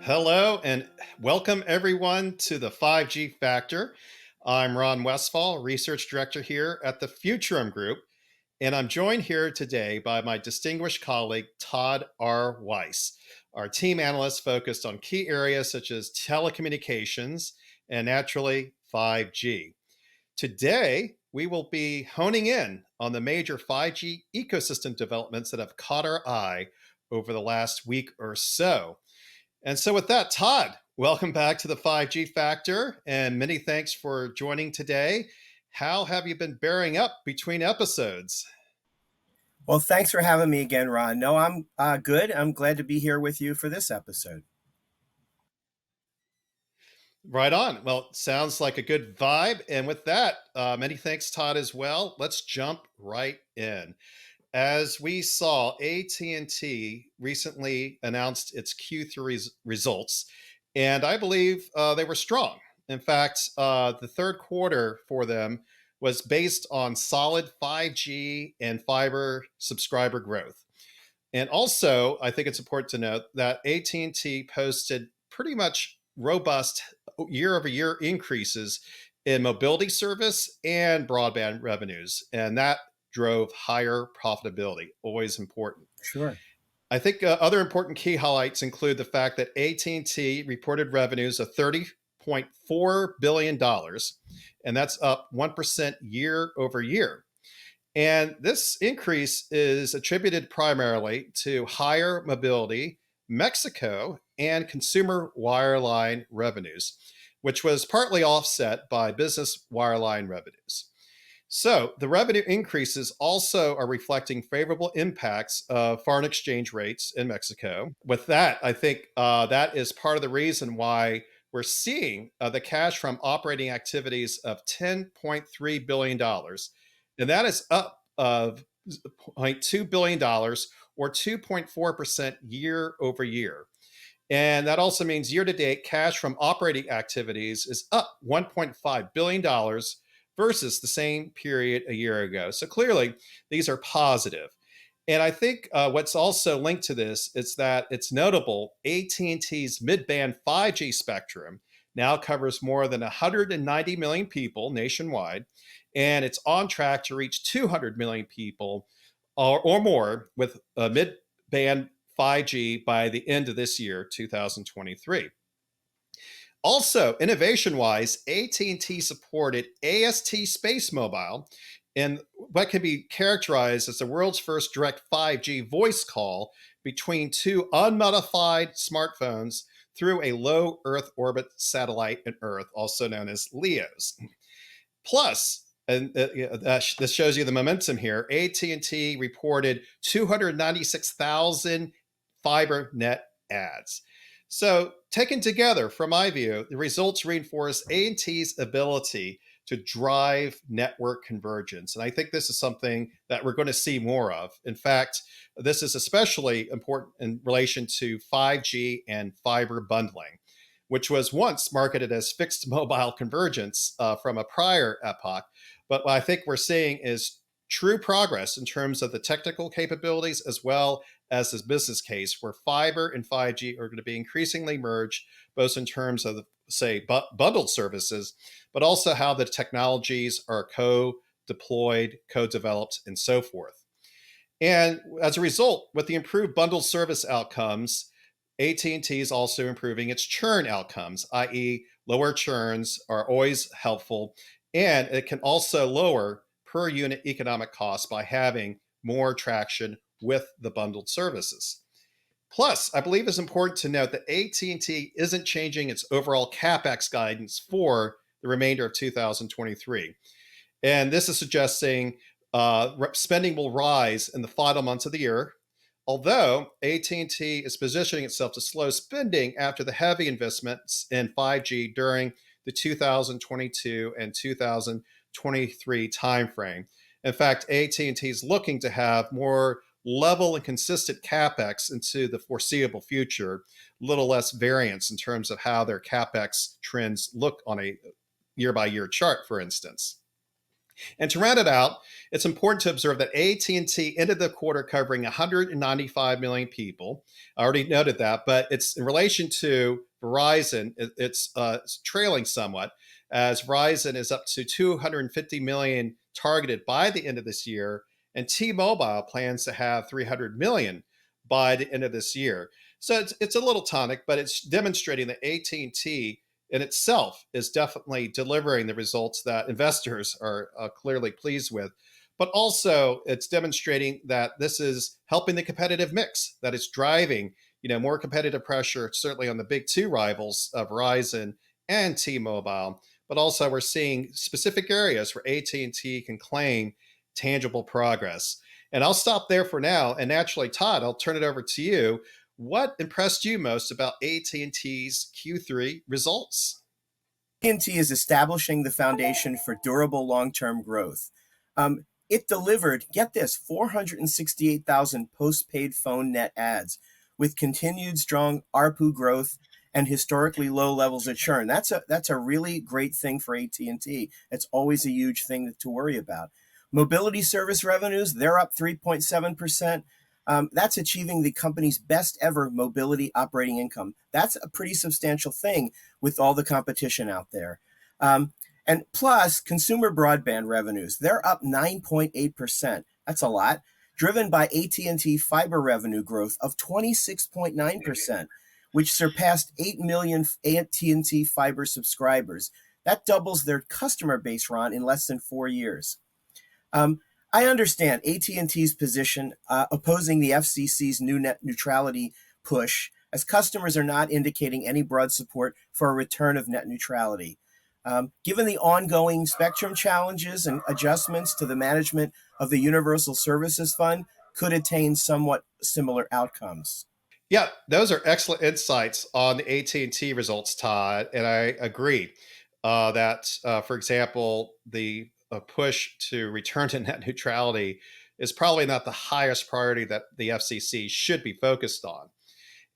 Hello and welcome everyone to the 5G Factor. I'm Ron Westfall, Research Director here at the Futurum Group, and I'm joined here today by my distinguished colleague, Todd R. Weiss, our team analyst focused on key areas such as telecommunications and naturally 5G. Today, we will be honing in on the major 5G ecosystem developments that have caught our eye over the last week or so. And so, with that, Todd, welcome back to the 5G Factor, and many thanks for joining today. How have you been bearing up between episodes? Well, thanks for having me again, Ron. No, I'm good. I'm glad to be here with you for this episode. Right on. Well, sounds like a good vibe. And with that, many thanks, Todd, as well. Let's jump right in. As we saw, AT&T recently announced its Q3 results, and I believe they were strong. In fact, the third quarter for them was based on solid 5G and fiber subscriber growth. And also, I think it's important to note that AT&T posted pretty much robust year-over-year increases in mobility service and broadband revenues, and that drove higher profitability. Always important. Sure. I think other important key highlights include the fact that AT&T reported revenues of $30.4 billion, dollars, and that's up 1% year over year. And this increase is attributed primarily to higher mobility, Mexico, and consumer wireline revenues, which was partly offset by business wireline revenues. So the revenue increases also are reflecting favorable impacts of foreign exchange rates in Mexico. With that, I think that is part of the reason why we're seeing the cash from operating activities of $10.3 billion dollars, and that is up of $0.2 billion dollars or 2.4% year over year. And that also means year to date, cash from operating activities is up $1.5 billion dollars versus the same period a year ago. So clearly, these are positive. And I think what's also linked to this is that it's notable AT&T's mid-band 5G spectrum now covers more than 190 million people nationwide, and it's on track to reach 200 million people or more with mid-band 5G by the end of this year, 2023. Also, innovation-wise, AT&T supported AST Space Mobile in what can be characterized as the world's first direct 5G voice call between two unmodified smartphones through a low Earth orbit satellite in Earth, also known as LEOs. Plus, and this shows you the momentum here, AT&T reported 296,000 fiber net adds. So, taken together, from my view, the results reinforce A&T's ability to drive network convergence. And I think this is something that we're going to see more of. In fact, this is especially important in relation to 5G and fiber bundling, which was once marketed as fixed mobile convergence from a prior epoch. But what I think we're seeing is true progress in terms of the technical capabilities as well as this business case where fiber and 5G are going to be increasingly merged, both in terms of, say, bundled services, but also how the technologies are co-deployed, co-developed, and so forth. And as a result, with the improved bundled service outcomes, AT&T is also improving its churn outcomes, i.e., lower churns are always helpful, and it can also lower per unit economic costs by having more traction with the bundled services. Plus, I believe it's important to note that AT&T isn't changing its overall CapEx guidance for the remainder of 2023. And this is suggesting spending will rise in the final months of the year, although AT&T is positioning itself to slow spending after the heavy investments in 5G during the 2022 and 2023 timeframe. In fact, AT&T is looking to have more level and consistent capex into the foreseeable future, a little less variance in terms of how their capex trends look on a year by year chart, for instance. And to round it out, it's important to observe that AT&T ended the quarter covering 195 million people. I already noted that, but it's in relation to Verizon, it's trailing somewhat, as Verizon is up to 250 million targeted by the end of this year, and T-Mobile plans to have 300 million by the end of this year. So it's a little tonic, but it's demonstrating that AT&T in itself is definitely delivering the results that investors are clearly pleased with. But also, it's demonstrating that this is helping the competitive mix, that it's driving, more competitive pressure, certainly on the big two rivals of Verizon and T-Mobile. But also, we're seeing specific areas where AT&T can claim tangible progress. And I'll stop there for now. And naturally, Todd, I'll turn it over to you. What impressed you most about AT&T's Q3 results? AT&T is establishing the foundation for durable long-term growth. It delivered, get this, 468,000 postpaid phone net adds with continued strong ARPU growth and historically low levels of churn. That's a really great thing for AT&T. It's always a huge thing to worry about. Mobility service revenues, they're up 3.7%. That's achieving the company's best ever mobility operating income. That's a pretty substantial thing with all the competition out there. And plus, consumer broadband revenues, they're up 9.8%. That's a lot, driven by AT&T fiber revenue growth of 26.9%, which surpassed 8 million AT&T fiber subscribers. That doubles their customer base, Ron, in less than 4 years. I understand AT&T's position opposing the FCC's new net neutrality push, as customers are not indicating any broad support for a return of net neutrality. Given the ongoing spectrum challenges and adjustments to the management of the Universal Services Fund, could attain somewhat similar outcomes. Yeah, those are excellent insights on the AT&T results, Todd, and I agree that, for example, the push to return to net neutrality is probably not the highest priority that the FCC should be focused on.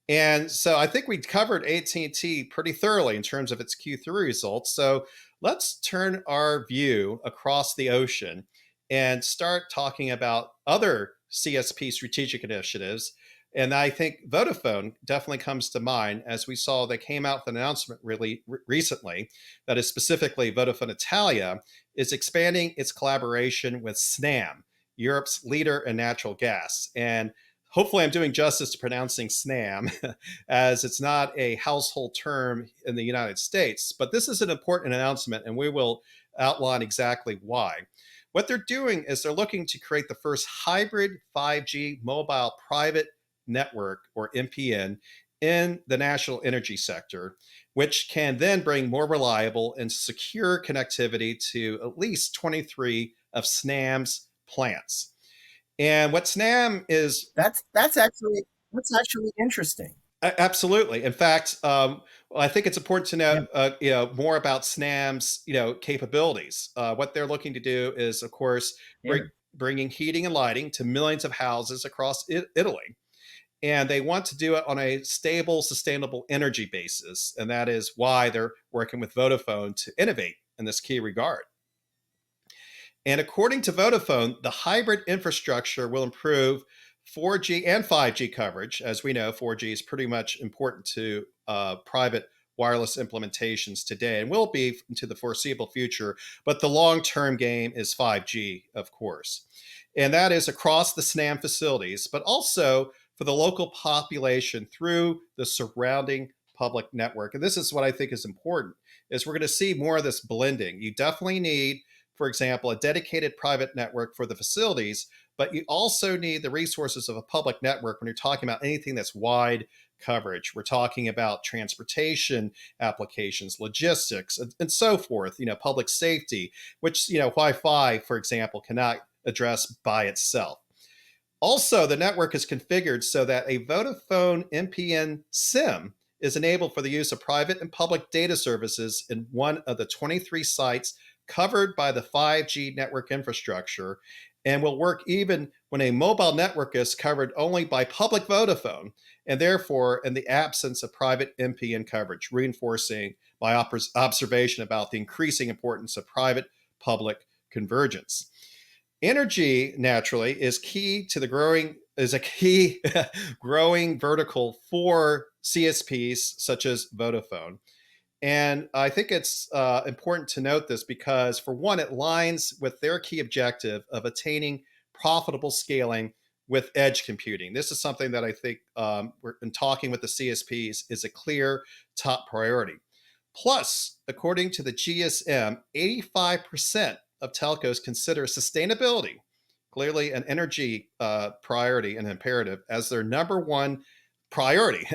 And so I think we covered AT&T pretty thoroughly in terms of its Q3 results. So let's turn our view across the ocean and start talking about other CSP strategic initiatives. And I think Vodafone definitely comes to mind, as we saw they came out with an announcement really recently that is specifically Vodafone Italia is expanding its collaboration with Snam, Europe's leader in natural gas. And hopefully I'm doing justice to pronouncing Snam, as it's not a household term in the United States. But this is an important announcement, and we will outline exactly why. What they're doing is they're looking to create the first hybrid 5G mobile private network, or MPN, in the national energy sector, which can then bring more reliable and secure connectivity to at least 23 of Snam's plants. And what Snam is That's actually interesting. absolutely, in fact, I think it's important to know, Yeah, more about Snam's, capabilities. What they're looking to do is, of course, yeah. bringing heating and lighting to millions of houses across Italy. And they want to do it on a stable, sustainable energy basis. And that is why they're working with Vodafone to innovate in this key regard. And according to Vodafone, the hybrid infrastructure will improve 4G and 5G coverage. As we know, 4G is pretty much important to private wireless implementations today and will be into the foreseeable future. But the long term game is 5G, of course. And that is across the SNAM facilities, but also for the local population through the surrounding public network. And this is what I think is important, is we're going to see more of this blending. You definitely need, for example, a dedicated private network for the facilities, but you also need the resources of a public network when you're talking about anything that's wide coverage. We're talking about transportation applications, logistics, and so forth, public safety, which, Wi-Fi, for example, cannot address by itself. Also, the network is configured so that a Vodafone MPN SIM is enabled for the use of private and public data services in one of the 23 sites covered by the 5G network infrastructure, and will work even when a mobile network is covered only by public Vodafone, and therefore in the absence of private MPN coverage, reinforcing my observation about the increasing importance of private public convergence. Energy naturally is key to the growing is a key growing vertical for CSPs such as Vodafone. And I think it's important to note this because, for one, it aligns with their key objective of attaining profitable scaling with edge computing. This is something that I think we're in talking with the CSPs is a clear top priority. Plus, according to the GSM, 85% of telcos consider sustainability, clearly an energy priority and imperative, as their number one priority.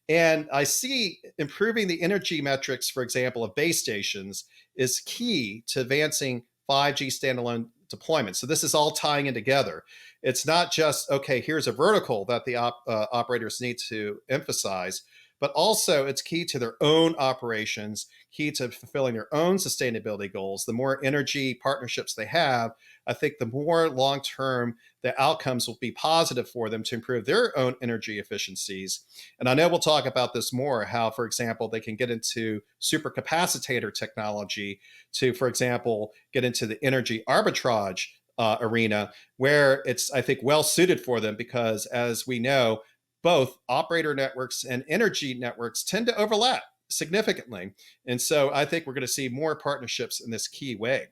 And I see improving the energy metrics, for example, of base stations is key to advancing 5G standalone deployment. So this is all tying in together. It's not just, okay, here's a vertical that the operators need to emphasize, but also it's key to their own operations, key to fulfilling their own sustainability goals. The more energy partnerships they have, I think the more long-term the outcomes will be positive for them to improve their own energy efficiencies. And I know we'll talk about this more, how, for example, they can get into supercapacitor technology to, for example, get into the energy arbitrage arena, where it's, I think, well suited for them because, as we know, both operator networks and energy networks tend to overlap significantly. And so I think we're going to see more partnerships in this key way.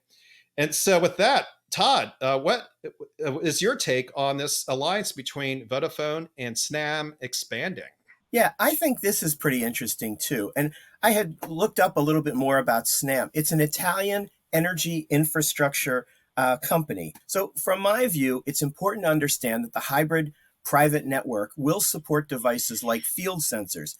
And so with that, Todd, what is your take on this alliance between Vodafone and Snam expanding? Yeah, I think this is pretty interesting too. And I had looked up a little bit more about Snam. It's an Italian energy infrastructure company. So, from my view, it's important to understand that the hybrid private network will support devices like field sensors,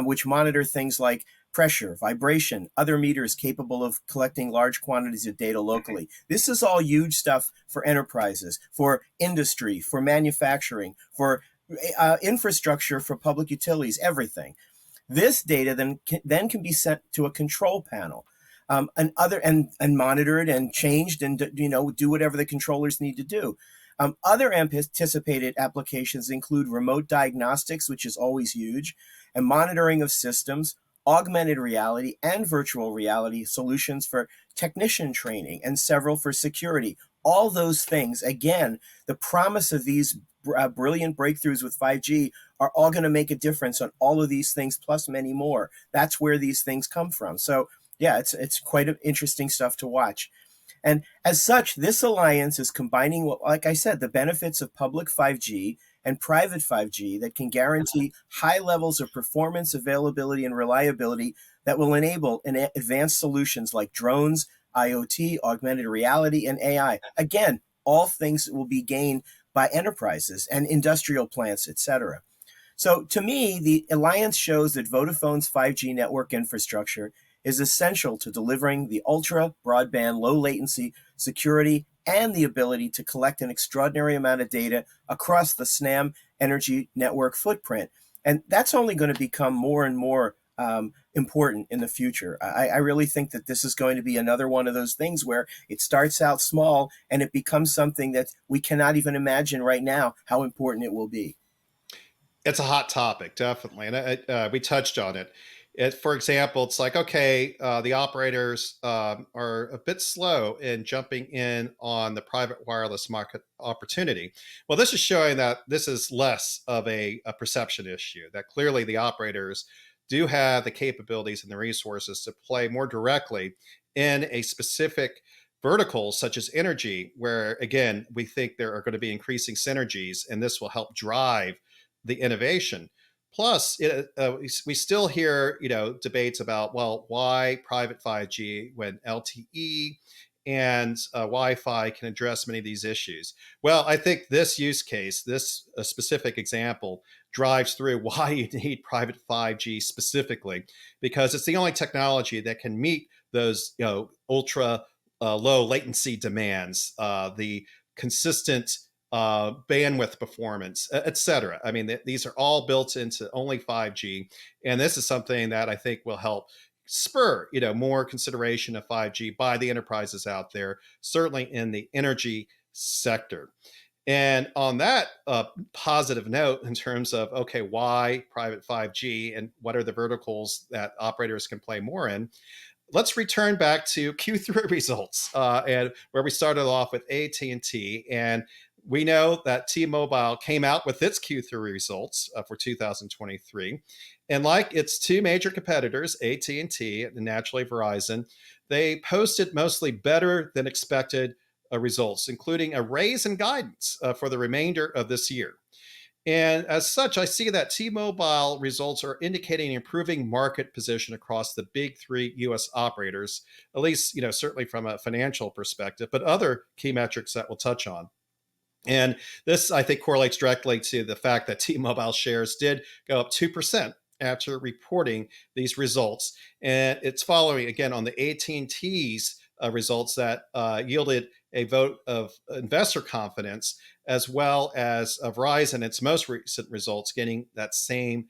which monitor things like pressure, vibration, other meters capable of collecting large quantities of data locally. This is all huge stuff for enterprises, for industry, for manufacturing, for infrastructure, for public utilities, everything. This data then can be sent to a control panel, and monitored and changed, and do whatever the controllers need to do. Other anticipated applications include remote diagnostics, which is always huge, and monitoring of systems, augmented reality and virtual reality solutions for technician training, and several for security. All those things, again, the promise of these brilliant breakthroughs with 5G are all going to make a difference on all of these things, plus many more. That's where these things come from. So, yeah, it's quite interesting stuff to watch. And as such, this alliance is combining, like I said, the benefits of public 5G and private 5G that can guarantee high levels of performance, availability, and reliability that will enable advanced solutions like drones, IoT, augmented reality, and AI. Again, all things that will be gained by enterprises and industrial plants, etc. So to me, the alliance shows that Vodafone's 5G network infrastructure is essential to delivering the ultra-broadband, low-latency security and the ability to collect an extraordinary amount of data across the Snam energy network footprint. And that's only going to become more and more important in the future. I really think that this is going to be another one of those things where it starts out small and it becomes something that we cannot even imagine right now how important it will be. It's a hot topic, definitely. And we touched on it. For example, it's like, okay, the operators are a bit slow in jumping in on the private wireless market opportunity. Well, this is showing that this is less of a perception issue, that clearly the operators do have the capabilities and the resources to play more directly in a specific vertical such as energy, where, again, we think there are going to be increasing synergies, and this will help drive the innovation. Plus, we still hear debates about, well, why private 5G when LTE and Wi-Fi can address many of these issues. Well, I think this use case, this specific example, drives through why you need private 5G specifically, because it's the only technology that can meet those ultra low latency demands, the consistent bandwidth performance, et cetera. I mean, these are all built into only 5G. And this is something that I think will help spur, more consideration of 5G by the enterprises out there, certainly in the energy sector. And on that positive note, in terms of, okay, why private 5G and what are the verticals that operators can play more in, let's return back to Q3 results, and where we started off with AT&T. And we know that T-Mobile came out with its Q3 results for 2023. And like its two major competitors, AT&T and naturally Verizon, they posted mostly better than expected results, including a raise in guidance for the remainder of this year. And as such, I see that T-Mobile results are indicating improving market position across the big three U.S. operators, at least, certainly from a financial perspective, but other key metrics that we'll touch on. And this, I think, correlates directly to the fact that T-Mobile shares did go up 2% after reporting these results. And it's following, again, on the AT&T's results that yielded a vote of investor confidence, as well as Verizon, its most recent results, getting that same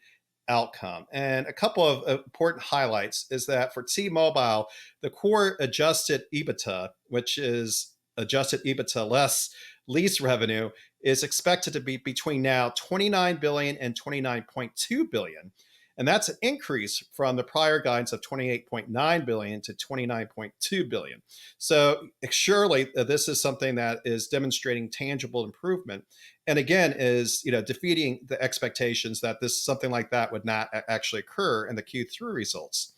outcome. And a couple of important highlights is that for T-Mobile, the core adjusted EBITDA, which is adjusted EBITDA less lease revenue, is expected to be between now 29 billion and 29.2 billion. And that's an increase from the prior guidance of 28.9 billion to 29.2 billion. So surely this is something that is demonstrating tangible improvement. And again, is defeating the expectations that this something like that would not actually occur in the Q3 results.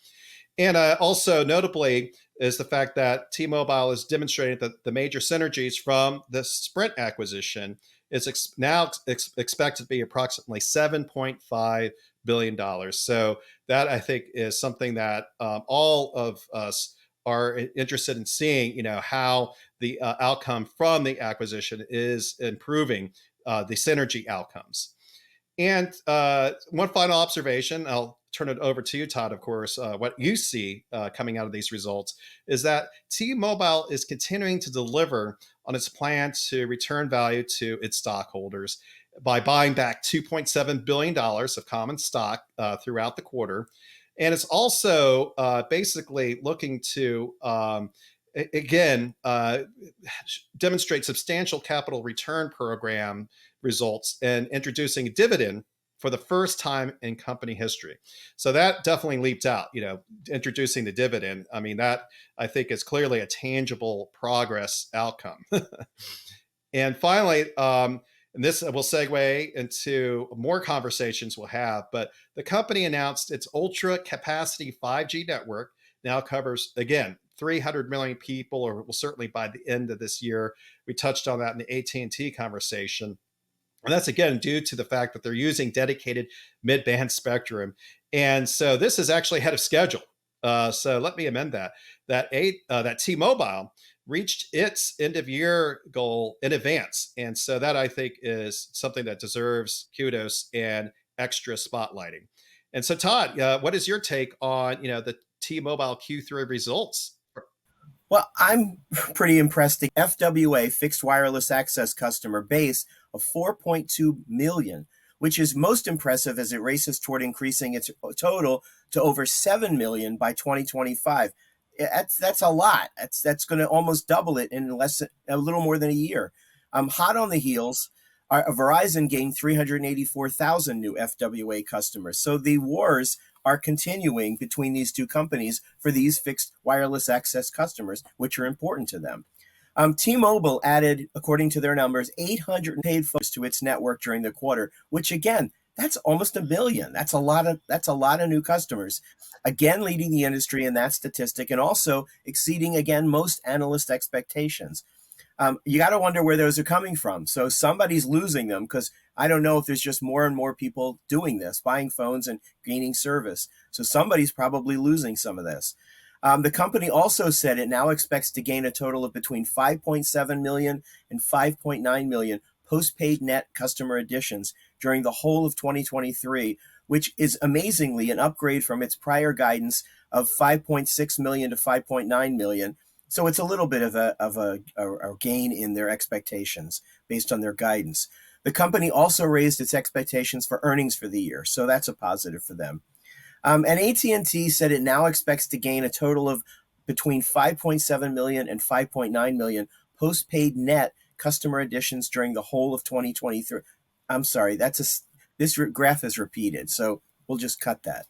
And also notably is the fact that T-Mobile has demonstrated that the major synergies from the Sprint acquisition is now expected to be approximately $7.5 billion. So that, I think, is something that all of us are interested in seeing, how the outcome from the acquisition is improving the synergy outcomes. And one final observation, I'll turn it over to you, Todd, of course. What you see coming out of these results is that T-Mobile is continuing to deliver on its plan to return value to its stockholders by buying back $2.7 billion of common stock throughout the quarter. And it's also basically looking to, again, demonstrate substantial capital return program results and introducing a dividend for the first time in company history. So that definitely leaped out, introducing the dividend. I mean, that I think is clearly a tangible progress outcome. And finally, and this will segue into more conversations we'll have, but the company announced its ultra capacity 5G network now covers, again, 300 million people, or will certainly by the end of this year. We touched on that in the AT&T conversation. And that's, again, due to the fact that they're using dedicated mid-band spectrum. And so this is actually ahead of schedule. So let me amend that. That T-Mobile reached its end-of-year goal in advance. And so that, I think, is something that deserves kudos and extra spotlighting. And so, Todd, what is your take on, the T-Mobile Q3 results? Well, I'm pretty impressed. The FWA, fixed wireless access customer base of 4.2 million, which is most impressive as it races toward increasing its total to over 7 million by 2025. That's a lot. That's going to almost double it in a little more than a year. Hot on the heels, Verizon gained 384,000 new FWA customers. So the wars are continuing between these two companies for these fixed wireless access customers, which are important to them. T-Mobile added, according to their numbers, 800 paid phones to its network during the quarter, which again, that's almost a million. That's a lot of new customers. Again, leading the industry in that statistic, and also exceeding again most analyst expectations. You got to wonder where those are coming from. So somebody's losing them, because I don't know if there's just more and more people doing this, buying phones and gaining service. So somebody's probably losing some of this. The company also said it now expects to gain a total of between 5.7 million and 5.9 million postpaid net customer additions during the whole of 2023, which is amazingly an upgrade from its prior guidance of 5.6 million to 5.9 million. So it's a little bit of a gain in their expectations based on their guidance. The company also raised its expectations for earnings for the year, so that's a positive for them. And AT&T said it now expects to gain a total of between 5.7 million and 5.9 million postpaid net customer additions during the whole of 2023. I'm sorry, this graph is repeated, so we'll just cut that.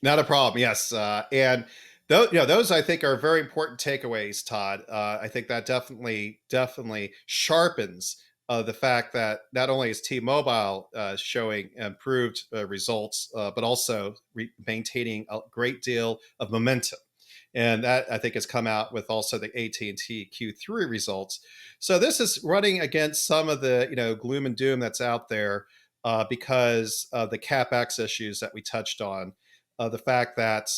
Not a problem. Yes, and those I think are very important takeaways, Todd. I think that definitely sharpens the fact that not only is T-Mobile showing improved results, but also maintaining a great deal of momentum. And that I think has come out with also the AT&T Q3 results. So this is running against some of the gloom and doom that's out there because of the capex issues that we touched on, the fact that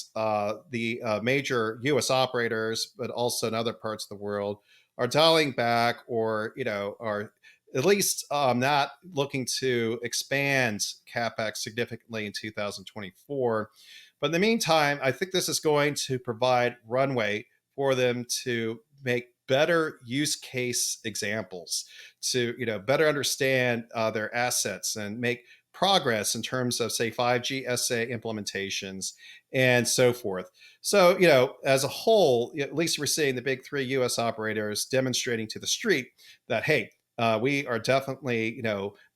the major U.S. operators, but also in other parts of the world, are dialing back, or are at least not looking to expand capex significantly in 2024. But in the meantime, I think this is going to provide runway for them to make better use case examples, to better understand their assets and make progress in terms of, say, 5G SA implementations and so forth. So, as a whole, at least we're seeing the big three US operators demonstrating to the street that, hey, we are definitely,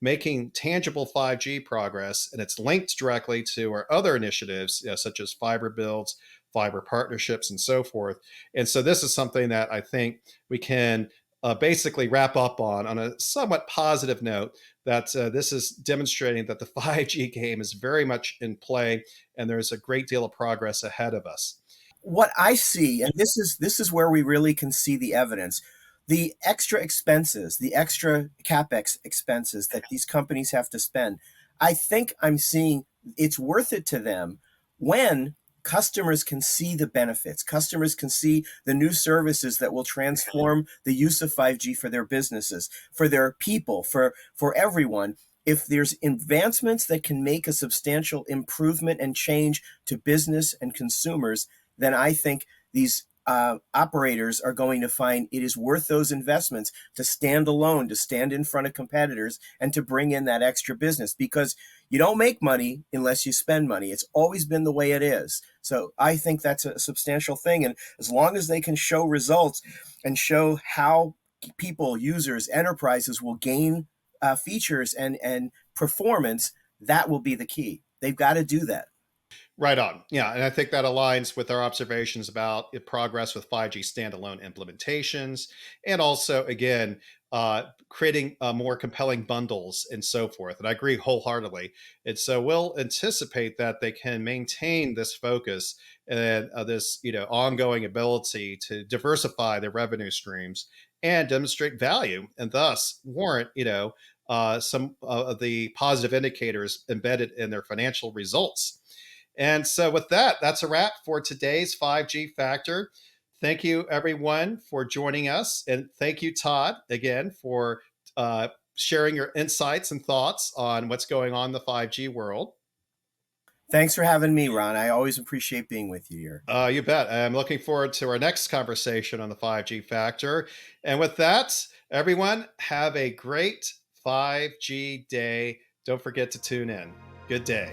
making tangible 5G progress, and it's linked directly to our other initiatives, such as fiber builds, fiber partnerships, and so forth. And so this is something that I think we can basically wrap up on a somewhat positive note, that this is demonstrating that the 5G game is very much in play, and there's a great deal of progress ahead of us. What I see, and this is where we really can see the evidence, the extra expenses, the extra capex expenses that these companies have to spend. I think I'm seeing it's worth it to them when customers can see the benefits. Customers can see the new services that will transform the use of 5G for their businesses, for their people, for everyone. If there's advancements that can make a substantial improvement and change to business and consumers, then I think these operators are going to find it is worth those investments to stand alone, to stand in front of competitors, and to bring in that extra business, because you don't make money unless you spend money. It's always been the way it is. So I think that's a substantial thing. And as long as they can show results and show how people, users, enterprises will gain features and performance, that will be the key. They've got to do that. Right on. Yeah. And I think that aligns with our observations about progress with 5G standalone implementations, and also, again, creating more compelling bundles and so forth. And I agree wholeheartedly. And so we'll anticipate that they can maintain this focus and this ongoing ability to diversify their revenue streams and demonstrate value, and thus warrant some of the positive indicators embedded in their financial results. And so, with that, that's a wrap for today's 5G Factor. Thank you, everyone, for joining us. And thank you, Todd, again, for sharing your insights and thoughts on what's going on in the 5G world. Thanks for having me, Ron. I always appreciate being with you here. You bet. I'm looking forward to our next conversation on the 5G Factor. And with that, everyone, have a great 5G day. Don't forget to tune in. Good day.